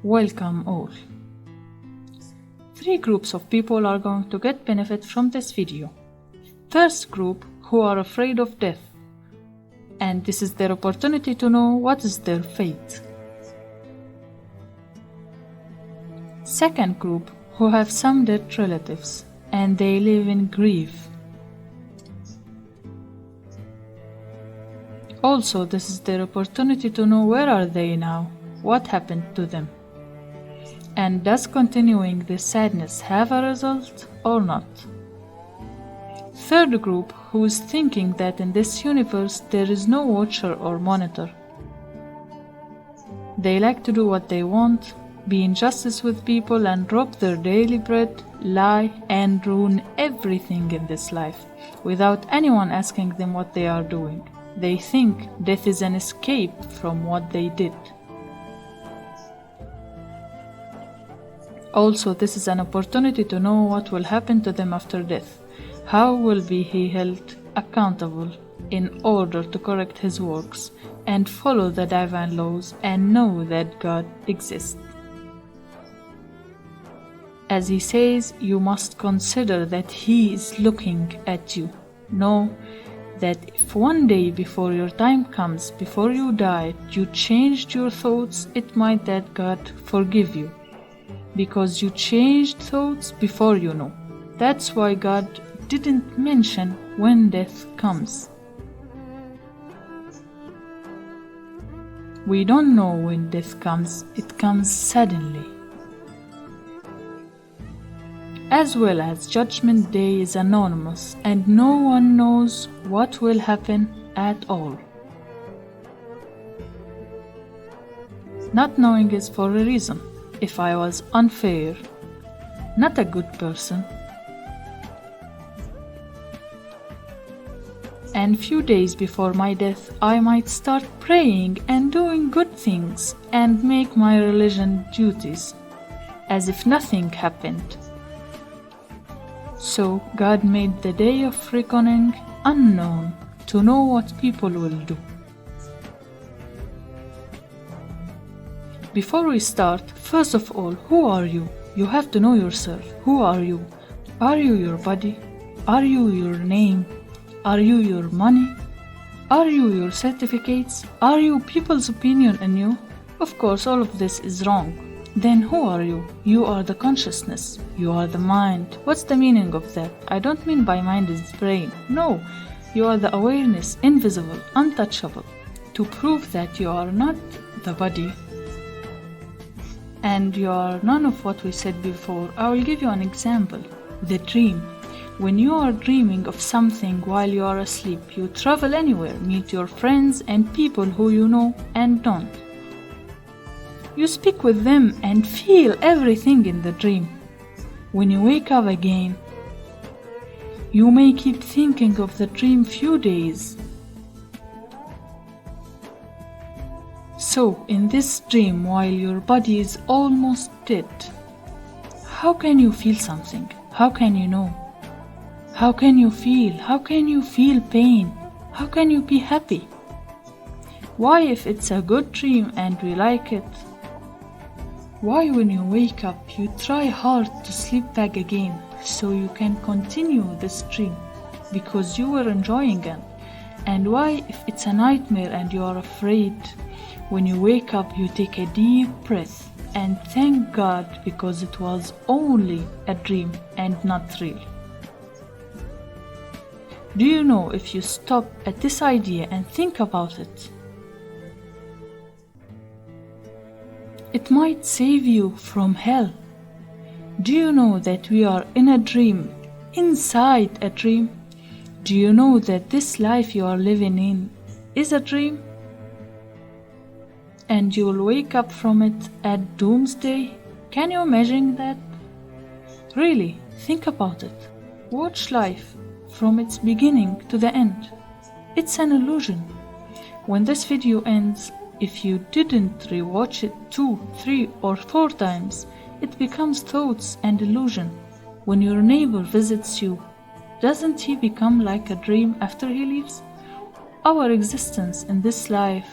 Welcome all. 3 groups of people are going to get benefit from this video. First group, who are afraid of death, and this is their opportunity to know what is their fate. Second group, who have some dead relatives and they live in grief. Also, this is their opportunity to know where are they now, what happened to them. And does continuing this sadness have a result or not? Third group, who is thinking that in this universe there is no watcher or monitor. They like to do what they want, be in justice with people and rob their daily bread, lie and ruin everything in this life without anyone asking them what they are doing. They think death is an escape from what they did. Also, this is an opportunity to know what will happen to them after death. How will be he held accountable in order to correct his works and follow the divine laws and know that God exists. As he says, you must consider that he is looking at you. Know that if one day before your time comes, before you die, you changed your thoughts, it might that God forgive you. Because you changed thoughts before you know. That's why God didn't mention when death comes. We don't know when death comes, it comes suddenly. As well as Judgment Day is anonymous and no one knows what will happen at all. Not knowing is for a reason. If I was unfair, not a good person, and few days before my death I might start praying and doing good things and make my religion duties as if nothing happened. So God made the day of reckoning unknown to know what people will do. Before we start, first of all, who are you? You have to know yourself. Who are you? Are you your body? Are you your name? Are you your money? Are you your certificates? Are you people's opinion on you? Of course, all of this is wrong. Then who are you? You are the consciousness. You are the mind. What's the meaning of that? I don't mean by mind is brain. No, you are the awareness, invisible, untouchable. To prove that you are not the body, and you are none of what we said before, I will give you an example. The dream. When you are dreaming of something while you are asleep, you travel anywhere, meet your friends and people who you know and don't. You speak with them and feel everything in the dream. When you wake up again, you may keep thinking of the dream few days. So, in this dream, while your body is almost dead, how can you feel something? How can you know? How can you feel? How can you feel pain? How can you be happy? Why, if it's a good dream and we like it, why when you wake up you try hard to sleep back again so you can continue this dream because you were enjoying it? And why, if it's a nightmare and you are afraid, when you wake up, you take a deep breath and thank God because it was only a dream and not real. Do you know, if you stop at this idea and think about it, it might save you from hell. Do you know that we are in a dream, inside a dream? Do you know that this life you are living in is a dream? And you will wake up from it at doomsday? Can you imagine that? Really, think about it. Watch life from its beginning to the end. It's an illusion. When this video ends, if you didn't rewatch it 2, 3 or 4 times, it becomes thoughts and illusion. When your neighbor visits you, doesn't he become like a dream after he leaves? Our existence in this life,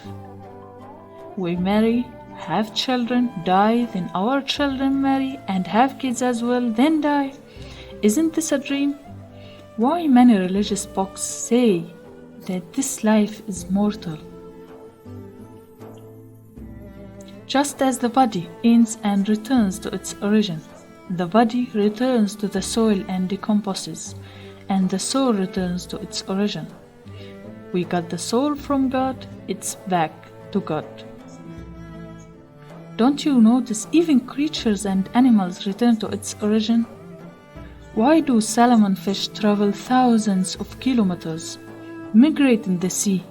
we marry, have children, die, then our children marry and have kids as well, then die. Isn't this a dream? Why many religious books say that this life is mortal? Just as the body ends and returns to its origin, the body returns to the soil and decomposes, and the soul returns to its origin. We got the soul from God, it's back to God. Don't you notice even creatures and animals return to its origin? Why do salmon fish travel thousands of kilometers, migrate in the sea,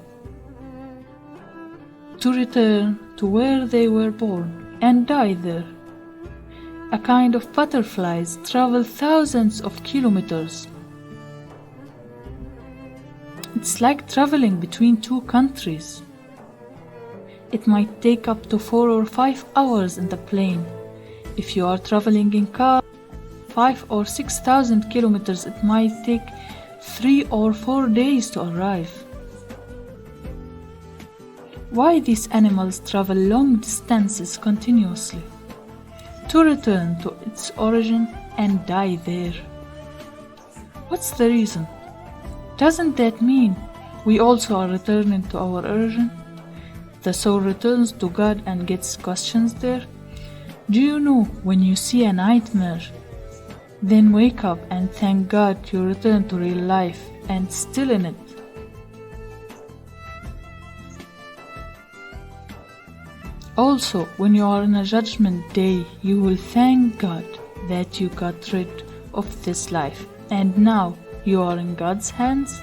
to return to where they were born and die there? A kind of butterflies travel thousands of kilometers. It's like traveling between two countries. It might take up to 4 or 5 hours in the plane. If you are traveling in car, 5 or 6,000 kilometers, it might take 3 or 4 days to arrive. Why these animals travel long distances continuously? To return to its origin and die there. What's the reason? Doesn't that mean we also are returning to our origin? The soul returns to God and gets questions there. Do you know when you see a nightmare, then wake up and thank God you return to real life and still in it? Also, when you are in a judgment day, you will thank God that you got rid of this life and now you are in God's hands,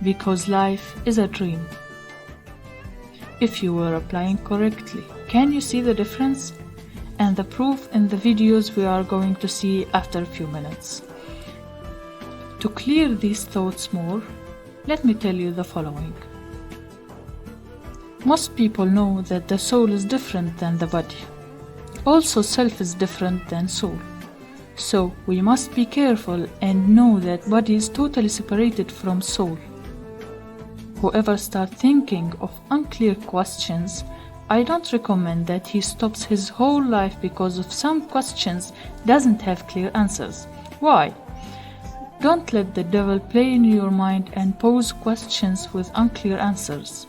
because life is a dream. If you were applying correctly, can you see the difference? And the proof in the videos we are going to see after a few minutes. To clear these thoughts more, let me tell you the following. Most people know that the soul is different than the body. Also, self is different than soul. So we must be careful and know that body is totally separated from soul. Whoever starts thinking of unclear questions, I don't recommend that he stops his whole life because of some questions doesn't have clear answers. Why? Don't let the devil play in your mind and pose questions with unclear answers.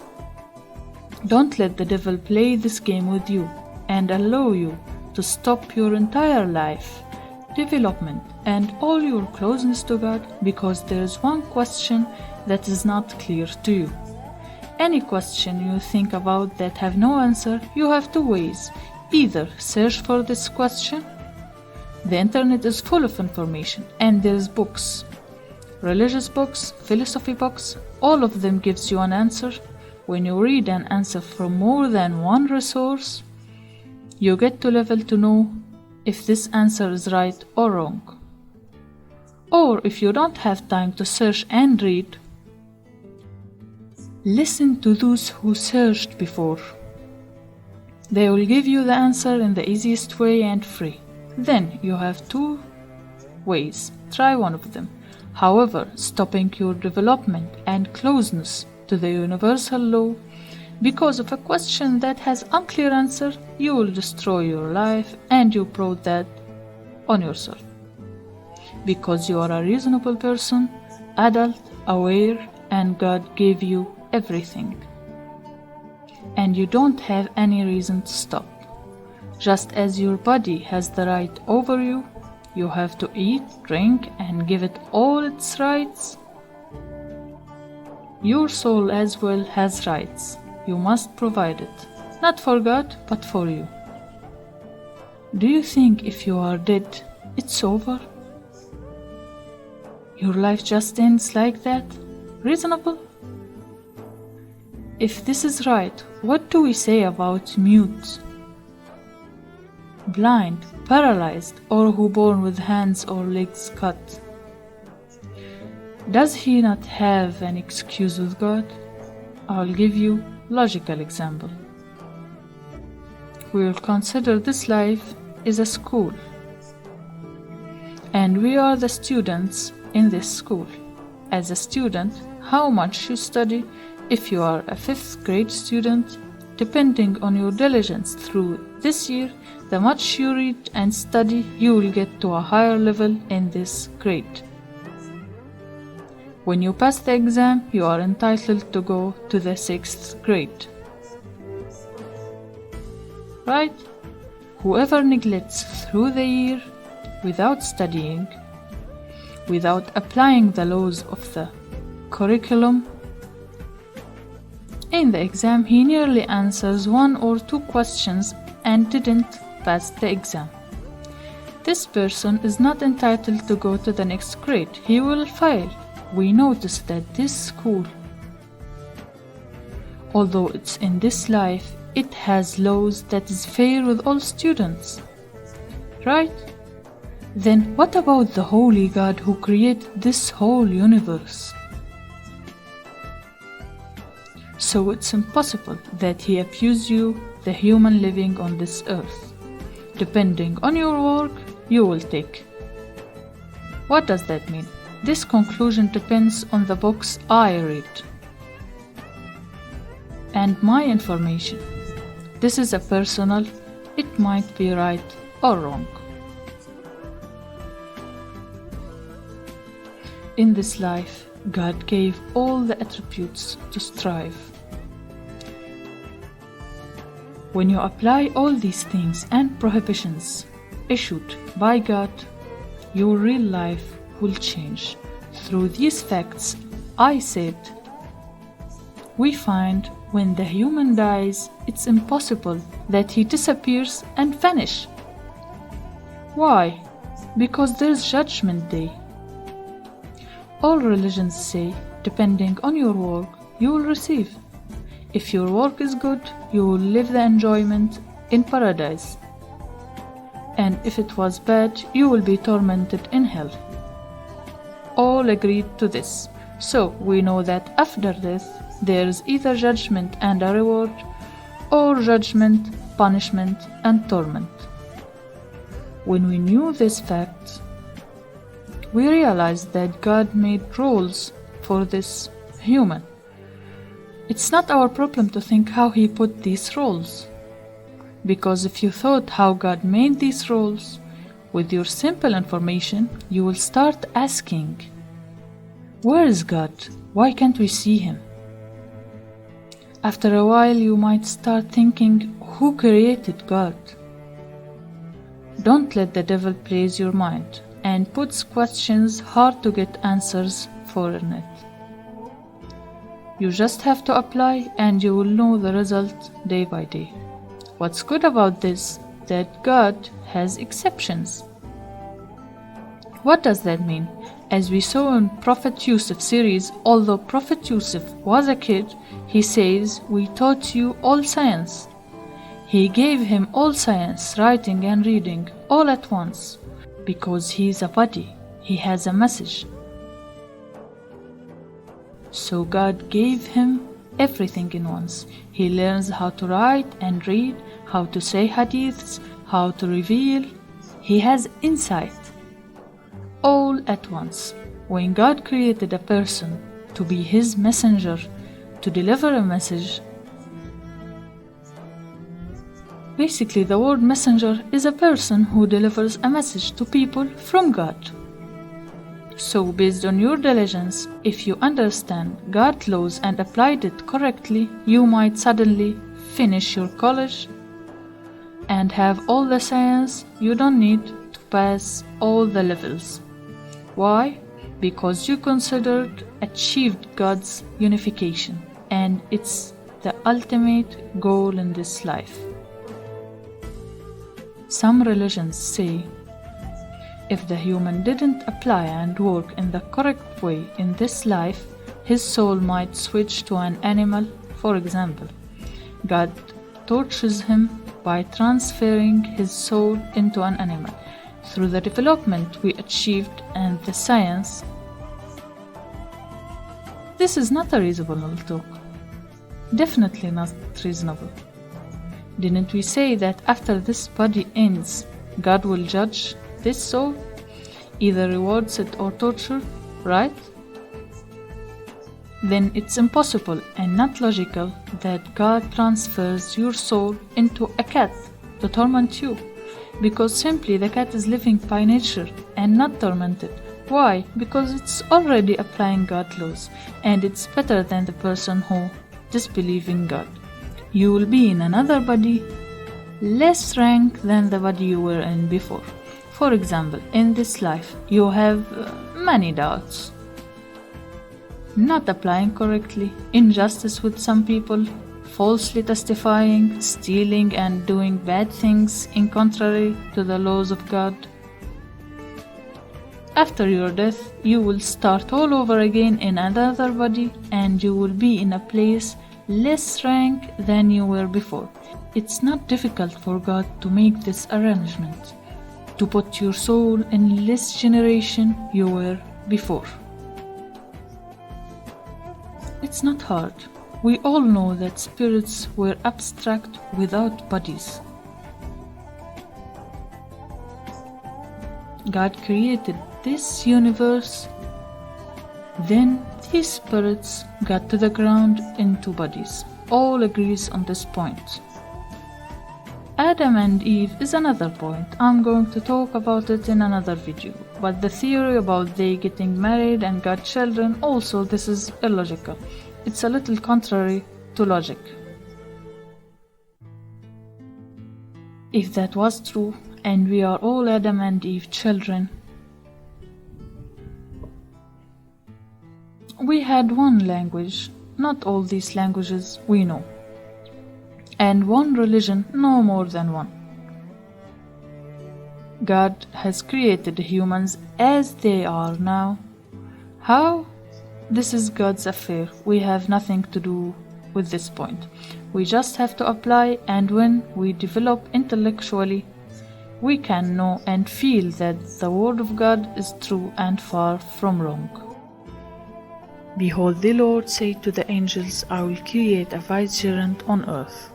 Don't let the devil play this game with you and allow you to stop your entire life, development, and all your closeness to God because there is one question that is not clear to you. Any question you think about that have no answer, you have two ways. Either search for this question. The internet is full of information and there's books. Religious books, philosophy books, all of them gives you an answer. When you read an answer from more than one resource, you get to level to know if this answer is right or wrong. Or if you don't have time to search and read, listen to those who searched before. They will give you the answer in the easiest way and free. Then you have two ways. Try one of them. However, stopping your development and closeness to the universal law because of a question that has unclear answer, you will destroy your life and you brought that on yourself. Because you are a reasonable person, adult, aware, and God gave you everything. And you don't have any reason to stop. Just as your body has the right over you, you have to eat, drink, and give it all its rights. Your soul as well has rights. You must provide it, not for God, but for you. Do you think if you are dead, it's over? Your life just ends like that? Reasonable? If this is right, what do we say about mute, blind, paralyzed, or who born with hands or legs cut? Does he not have an excuse with God? I'll give you a logical example. We will consider this life is a school, and we are the students in this school. As a student, how much you study? If you are a 5th grade student, depending on your diligence through this year, the much you read and study, you will get to a higher level in this grade. When you pass the exam, you are entitled to go to the 6th grade. Right? Whoever neglects through the year without studying, without applying the laws of the curriculum, in the exam he nearly answers 1 or 2 questions and didn't pass the exam. This person is not entitled to go to the next grade. He will fail. We notice that this school, although it's in this life, it has laws that is fair with all students. Right? Then what about the holy God who created this whole universe? So it's impossible that he abuse you, the human living on this earth. Depending on your work, you will take. What does that mean? This conclusion depends on the books I read and my information. This is a personal, it might be right or wrong. In this life, God gave all the attributes to strive. When you apply all these things and prohibitions issued by God, your real life will change. Through these facts I said, we find when the human dies, it's impossible that he disappears and vanish. Why? Because there's Judgment Day. All religions say, depending on your work, you will receive. If your work is good, you will live the enjoyment in paradise. And if it was bad, you will be tormented in hell. All agreed to this. So we know that after death, there is either judgment and a reward, or judgment, punishment, and torment. When we knew this fact, we realized that God made rules for this human. It's not our problem to think how he put these rules. Because if you thought how God made these rules, with your simple information, you will start asking, where is God? Why can't we see him? After a while, you might start thinking, who created God? Don't let the devil plays your mind and puts questions hard to get answers for in it. You just have to apply and you will know the result day by day. What's good about this, that God has exceptions. What does that mean? As we saw in Prophet Yusuf series, although Prophet Yusuf was a kid, he says, we taught you all science. He gave him all science, writing and reading, all at once, because he is a body, he has a message. So God gave him everything in once. He learns how to write and read, how to say hadiths, how to reveal. He has insight. All at once. When God created a person to be his messenger, to deliver a message, basically the word messenger is a person who delivers a message to people from God. So based on your diligence, if you understand God's laws and applied it correctly, you might suddenly finish your college and have all the science you don't need to pass all the levels. Why? Because you considered achieved God's unification, and it's the ultimate goal in this life. Some religions say, if the human didn't apply and work in the correct way in this life, his soul might switch to an animal, for example. God tortures him by transferring his soul into an animal. Through the development we achieved and the science, this is not a reasonable talk. Definitely not reasonable. Didn't we say that after this body ends, God will judge this soul, either rewards it or torture, right? then it's impossible and not logical that God transfers your soul into a cat to torment you, because simply the cat is living by nature and not tormented. Why? Because it's already applying God's laws, and it's better than the person who disbelieves in God. You will be in another body, less rank than the body you were in before. For example, in this life, you have many doubts, not applying correctly, injustice with some people, falsely testifying, stealing and doing bad things in contrary to the laws of God. After your death, you will start all over again in another body, and you will be in a place less rank than you were before. It's not difficult for God to make this arrangement, to put your soul in less generation you were before. It's not hard. We all know that spirits were abstract without bodies. God created this universe, then these spirits got to the ground into bodies. All agrees on this point. Adam and Eve is another point. I'm going to talk about it in another video. But the theory about they getting married and got children, also this is illogical. It's a little contrary to logic. If that was true, and we are all Adam and Eve children, we had one language, not all these languages we know, and one religion, no more than one. God has created humans as they are now. How? This is God's affair. We have nothing to do with this point. We just have to apply, and when we develop intellectually, we can know and feel that the Word of God is true and far from wrong. Behold, the Lord said to the angels, I will create a vicegerent on earth.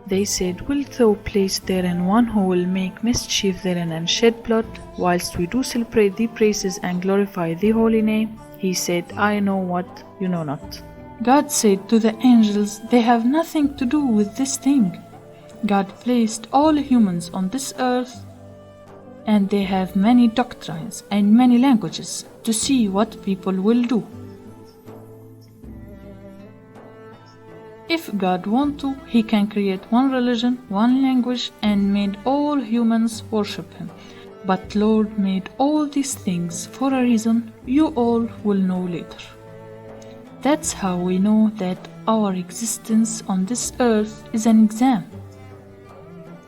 They said, Wilt thou place therein one who will make mischief therein and shed blood, whilst we do celebrate thy praises and glorify thy holy name? He said, I know what you know not. God said to the angels, they have nothing to do with this thing. God placed all humans on this earth, and they have many doctrines and many languages to see what people will do. If God wants to, He can create one religion, one language, and made all humans worship Him. But Lord made all these things for a reason you all will know later. That's how we know that our existence on this earth is an exam.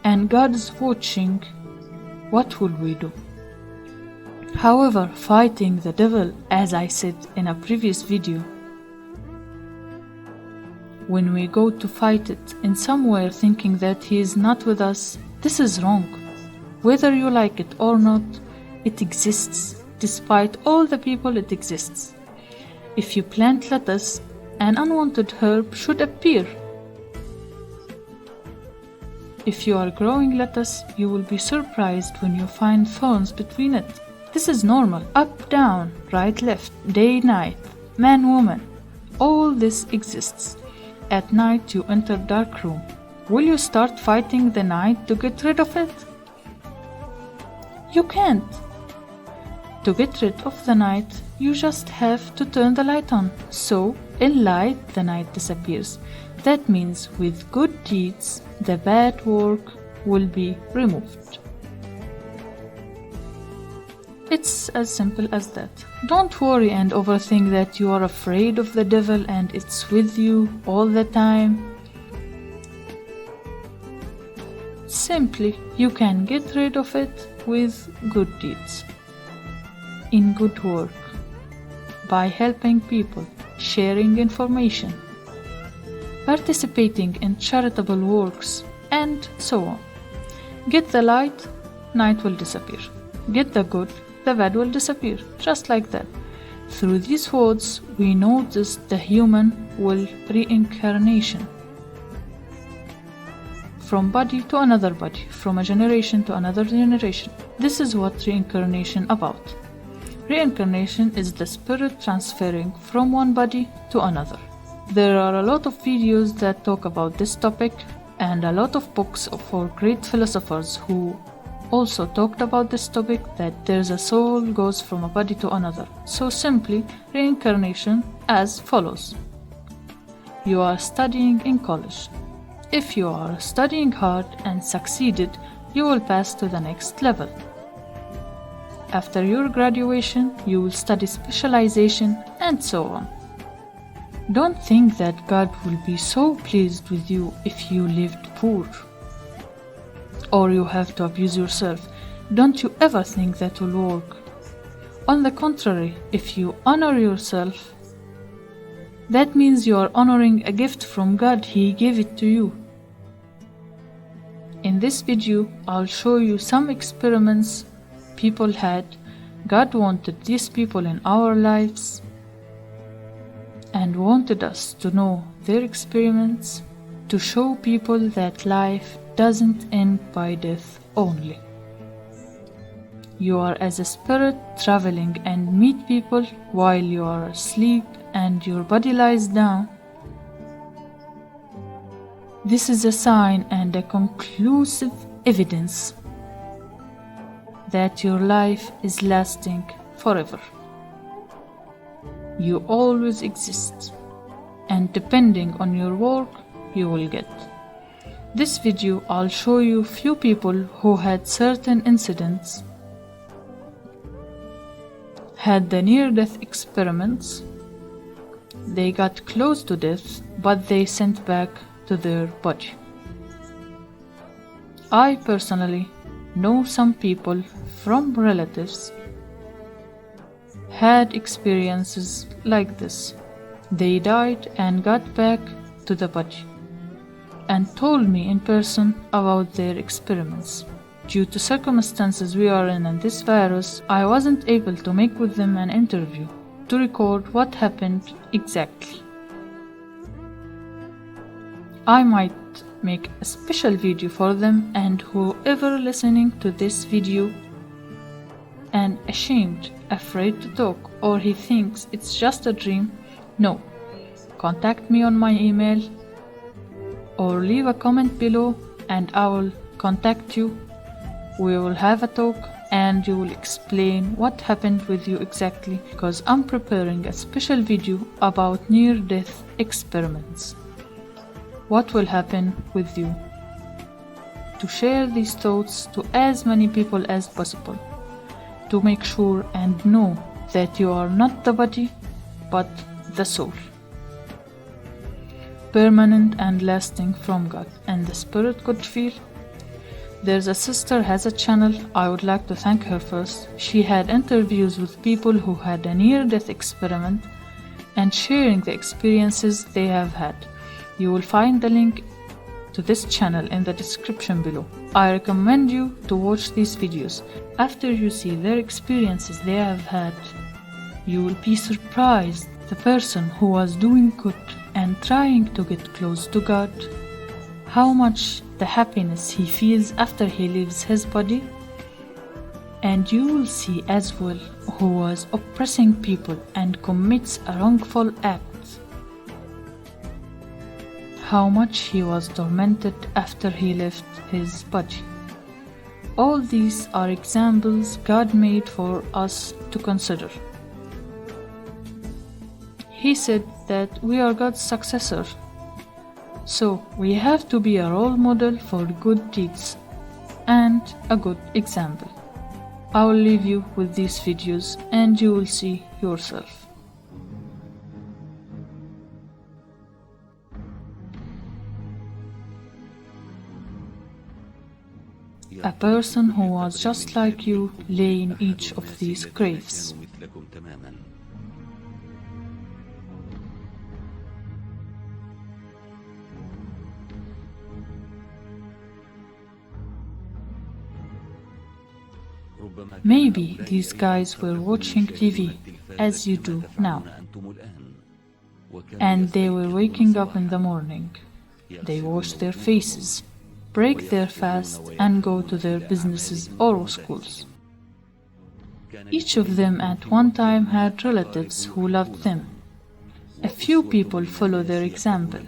And God is watching. What will we do? However, fighting the devil, as I said in a previous video, when we go to fight it in somewhere thinking that he is not with us, this is wrong. Whether you like it or not, it exists. Despite all the people, it exists. If you plant lettuce, an unwanted herb should appear. If you are growing lettuce, you will be surprised when you find thorns between it. This is normal. Up, down, right, left, day, night, man, woman. All this exists. At night you enter dark room. Will you start fighting the night to get rid of it? You can't. To get rid of the night, you just have to turn the light on. So, in light, the night disappears. That means with good deeds, the bad work will be removed. It's as simple as that. Don't worry and overthink that you are afraid of the devil and it's with you all the time. Simply, you can get rid of it with good deeds, in good work, by helping people, sharing information, participating in charitable works, and so on. Get the light, night will disappear. Get the good, the bad will disappear, just like that. Through these words, we notice the human will reincarnation. From body to another body, from a generation to another generation. This is what reincarnation about. Reincarnation is the spirit transferring from one body to another. There are a lot of videos that talk about this topic, and a lot of books for great philosophers who also talked about this topic, that there's a soul goes from a body to another. So simply, reincarnation as follows. You are studying in college. If you are studying hard and succeeded, you will pass to the next level. After your graduation, you will study specialization and so on. Don't think that God will be so pleased with you if you lived poor or you have to abuse yourself. Don't you ever think that will work. On the contrary, if you honor yourself, that means you are honoring a gift from God. He gave it to you. In this video, I'll show you some experiments people had. God wanted these people in our lives and wanted us to know their experiments to show people that life doesn't end by death only. You are as a spirit traveling and meet people while you are asleep and your body lies down. This is a sign and a conclusive evidence that your life is lasting forever. You always exist, and depending on your work, you will get. This video, I'll show you few people who had certain incidents, had the near-death experiments. They got close to death, but they sent back to their body. I personally know some people from relatives had experiences like this. They died and got back to the body and told me in person about their experiments. Due to circumstances we are in and this virus, I wasn't able to make with them an interview to record what happened exactly. I might make a special video for them, and whoever listening to this video and ashamed, afraid to talk, or he thinks it's just a dream, no, contact me on my email or leave a comment below and I will contact you. We will have a talk and you will explain what happened with you exactly, because I'm preparing a special video about near-death experiments. What will happen with you? To share these thoughts to as many people as possible, to make sure and know that you are not the body, but the soul. Permanent and lasting from God, and the spirit could feel. There's a sister has a channel. I would like to thank her first. She had interviews with people who had a near-death experiment and sharing the experiences they have had. You will find the link to this channel in the description below. I recommend you to watch these videos. After you see their experiences they have had, you will be surprised. The person who was doing good and trying to get close to God, how much the happiness he feels after he leaves his body. And you will see as well who was oppressing people and commits a wrongful act, how much he was tormented after he left his body. All these are examples God made for us to consider. He said that we are God's successor, so we have to be a role model for good deeds and a good example. I will leave you with these videos and you will see yourself. A person who was just like you lay in each of these graves. Maybe these guys were watching TV as you do now, and they were waking up in the morning. They wash their faces, break their fast and go to their businesses or schools. Each of them at one time had relatives who loved them. A few people follow their example.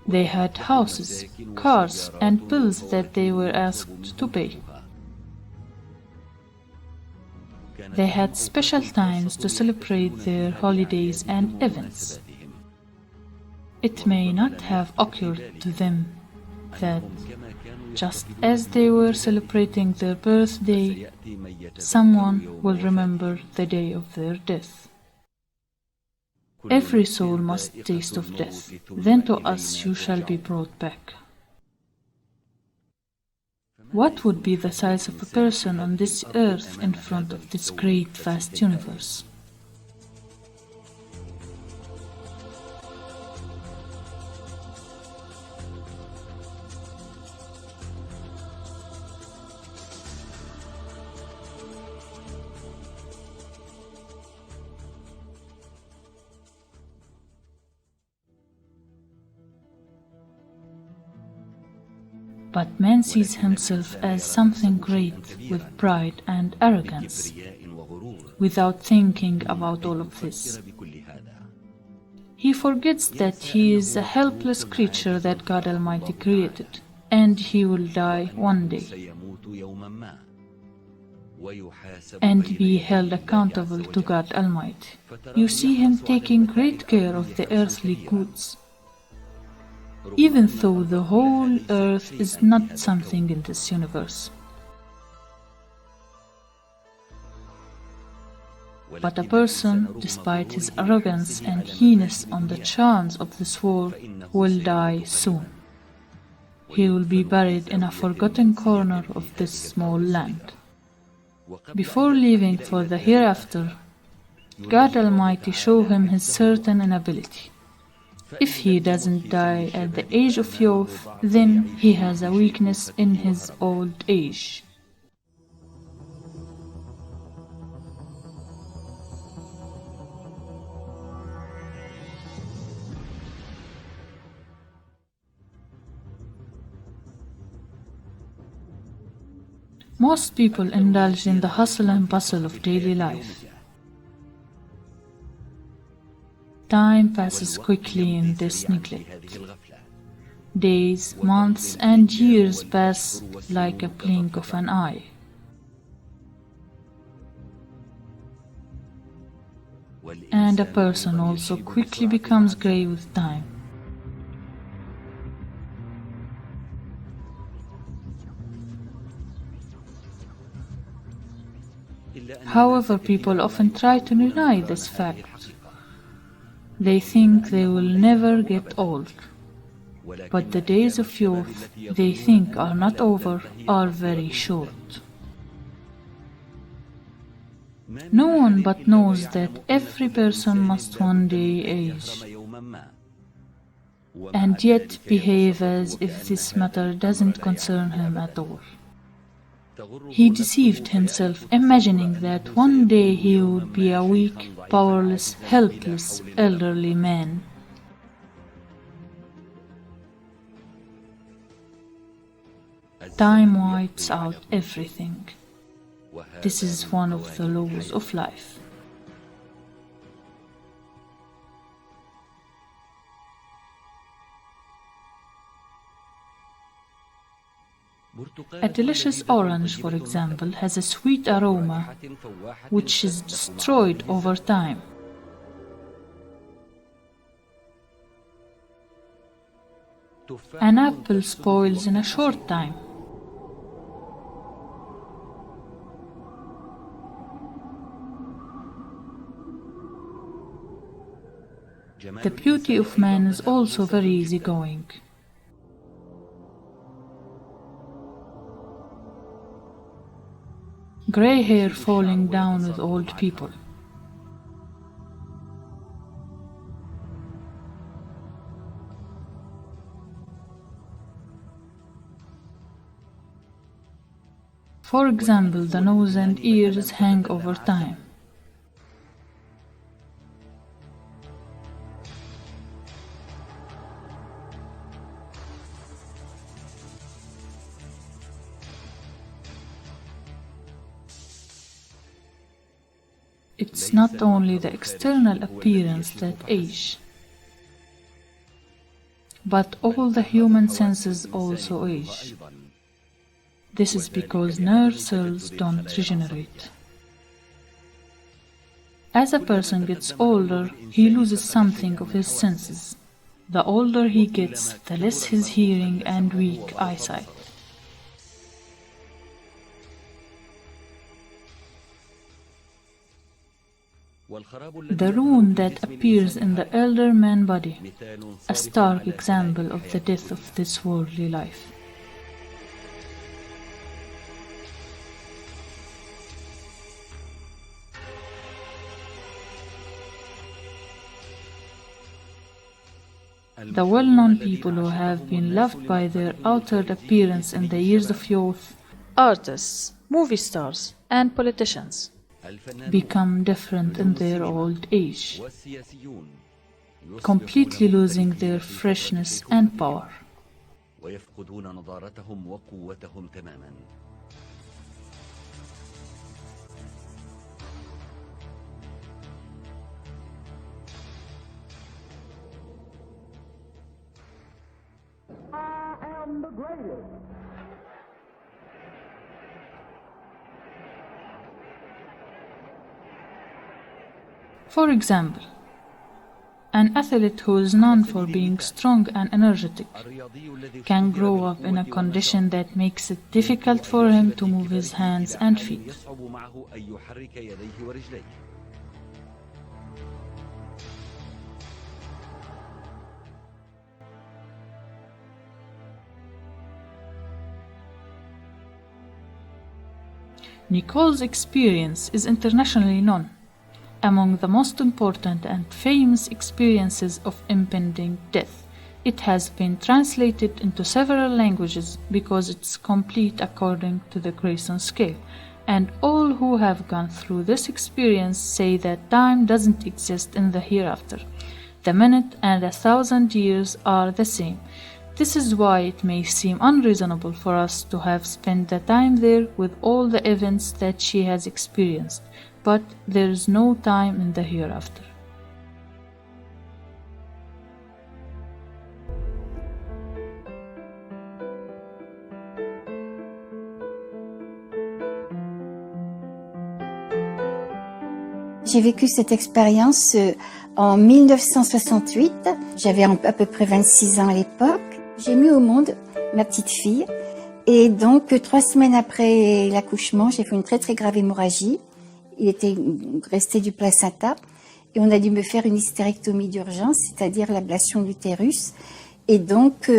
They had houses, cars, and bills that they were asked to pay. They had special times to celebrate their holidays and events. It may not have occurred to them that just as they were celebrating their birthday, someone will remember the day of their death. Every soul must taste of death, then to us you shall be brought back. What would be the size of a person on this earth in front of this great vast universe? But man sees himself as something great with pride and arrogance, without thinking about all of this. He forgets that he is a helpless creature that God Almighty created, and he will die one day, and be held accountable to God Almighty. You see him taking great care of the earthly goods, even though the whole earth is not something in this universe. But a person, despite his arrogance and heinous on the charms of this world, will die soon. He will be buried in a forgotten corner of this small land. Before leaving for the hereafter, God Almighty show him his certain inability. If he doesn't die at the age of youth, then he has a weakness in his old age. Most people indulge in the hustle and bustle of daily life. Time passes quickly in this neglect. Days, months, and years pass like a blink of an eye. And a person also quickly becomes grey with time. However, people often try to deny this fact. They think they will never get old, but the days of youth they think are not over are very short. No one but knows that every person must one day age, and yet behave as if this matter doesn't concern him at all. He deceived himself, imagining that one day he would be a weak, powerless, helpless, elderly man. Time wipes out everything. This is one of the laws of life. A delicious orange, for example, has a sweet aroma which is destroyed over time. An apple spoils in a short time. The beauty of man is also very easygoing. Grey hair falling down with old people. For example, the nose and ears hang over time. It's not only the external appearance that age, but all the human senses also age. This is because nerve cells don't regenerate. As a person gets older, he loses something of his senses. The older he gets, the less his hearing and weak eyesight. The ruin that appears in the elder man body, a stark example of the death of this worldly life. The well-known people who have been loved by their outer appearance in the years of youth, artists, movie stars, and politicians, become different in their old age, completely losing their freshness and power. I am the greatest. For example, an athlete who is known for being strong and energetic can grow up in a condition that makes it difficult for him to move his hands and feet. Nicole's experience is internationally known, among the most important and famous experiences of impending death. It has been translated into several languages because it's complete according to the Grayson scale, and all who have gone through this experience say that time doesn't exist in the hereafter. The minute and 1,000 years are the same. This is why it may seem unreasonable for us to have spent the time there with all the events that she has experienced, but there is no time in the hereafter. J'ai vécu cette expérience en 1968. J'avais à peu près 26 ans à l'époque. J'ai mis au monde ma petite fille. Et donc, 3 semaines après l'accouchement, j'ai fait une très très grave hémorragie. Il était resté du placenta. Et on a dû me faire une hystérectomie d'urgence, c'est-à-dire l'ablation de l'utérus. Et donc,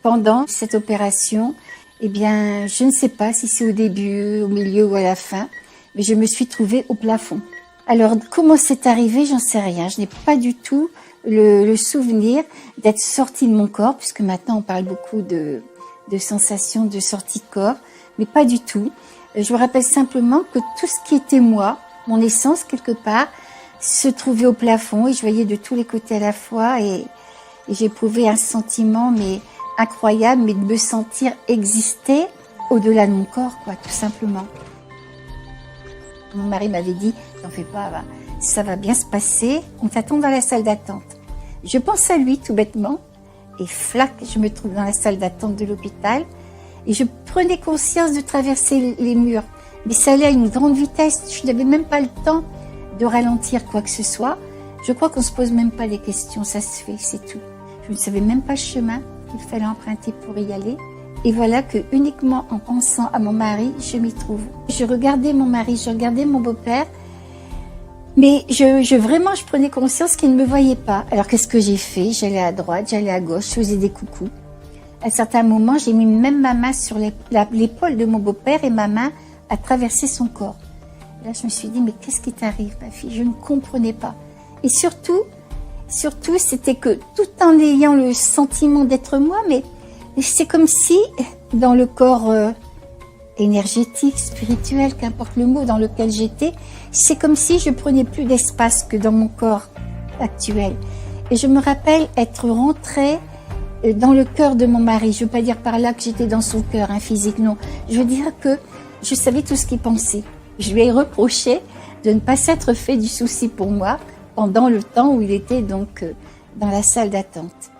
pendant cette opération, eh bien, je ne sais pas si c'est au début, au milieu ou à la fin, mais je me suis trouvée au plafond. Alors, comment c'est arrivé, j'en sais rien. Je n'ai pas du tout le souvenir d'être sortie de mon corps, puisque maintenant on parle beaucoup de sensations de sortie de corps, mais pas du tout. Je me rappelle simplement que tout ce qui était moi, mon essence quelque part, se trouvait au plafond et je voyais de tous les côtés à la fois et j'éprouvais un sentiment mais incroyable, mais de me sentir exister au-delà de mon corps, quoi, tout simplement. Mon mari m'avait dit, n'en fais pas, ça va bien se passer, on t'attend dans la salle d'attente. Je pense à lui tout bêtement, et flac, je me trouve dans la salle d'attente de l'hôpital, et je prenais conscience de traverser les murs. Mais ça allait à une grande vitesse, je n'avais même pas le temps de ralentir quoi que ce soit. Je crois qu'on se pose même pas les questions, ça se fait, c'est tout. Je ne savais même pas le chemin qu'il fallait emprunter pour y aller. Et voilà que uniquement en pensant à mon mari, je m'y trouve. Je regardais mon mari, je regardais mon beau-père, mais vraiment, je prenais conscience qu'il ne me voyait pas. Alors qu'est-ce que j'ai fait? J'allais à droite, j'allais à gauche, je faisais des coucous. À certains moments, j'ai mis même ma main sur l'épaule de mon beau-père et ma main a traversé son corps. Et là, je me suis dit, mais qu'est-ce qui t'arrive, ma fille? Je ne comprenais pas. Et surtout, c'était que tout en ayant le sentiment d'être moi, mais c'est comme si, dans le corps énergétique, spirituel, qu'importe le mot dans lequel j'étais, c'est comme si je prenais plus d'espace que dans mon corps actuel. Et je me rappelle être rentrée dans le cœur de mon mari. Je ne veux pas dire par là que j'étais dans son cœur, physique, non. Je veux dire que je savais tout ce qu'il pensait. Je lui ai reproché de ne pas s'être fait du souci pour moi pendant le temps où il était donc dans la salle d'attente.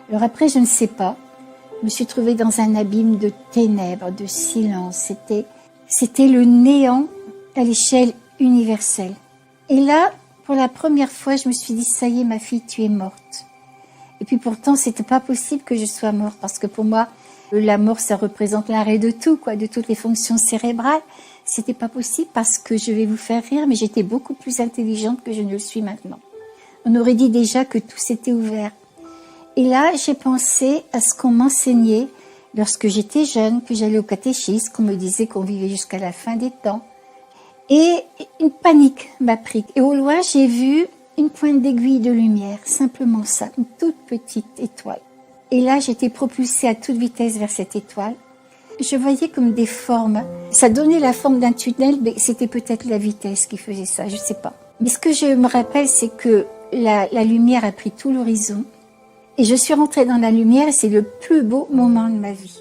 Alors après, je ne sais pas, je me suis trouvée dans un abîme de ténèbres, de silence. C'était le néant à l'échelle universelle. Et là, pour la première fois, je me suis dit, ça y est, ma fille, tu es morte. Et puis pourtant, c'était pas possible que je sois morte, parce que pour moi, la mort, ça représente l'arrêt de tout, quoi, de toutes les fonctions cérébrales. C'était pas possible parce que je vais vous faire rire, mais j'étais beaucoup plus intelligente que je ne le suis maintenant. On aurait dit déjà que tout s'était ouvert. Et là, j'ai pensé à ce qu'on m'enseignait lorsque j'étais jeune, que j'allais au catéchisme, qu'on me disait qu'on vivait jusqu'à la fin des temps. Et une panique m'a pris. Et au loin, j'ai vu une pointe d'aiguille de lumière, simplement ça, une toute petite étoile. Et là, j'étais propulsée à toute vitesse vers cette étoile. Je voyais comme des formes. Ça donnait la forme d'un tunnel, mais c'était peut-être la vitesse qui faisait ça, je sais pas. Mais ce que je me rappelle, c'est que la lumière a pris tout l'horizon. Et je suis rentrée dans la lumière et c'est le plus beau moment de ma vie.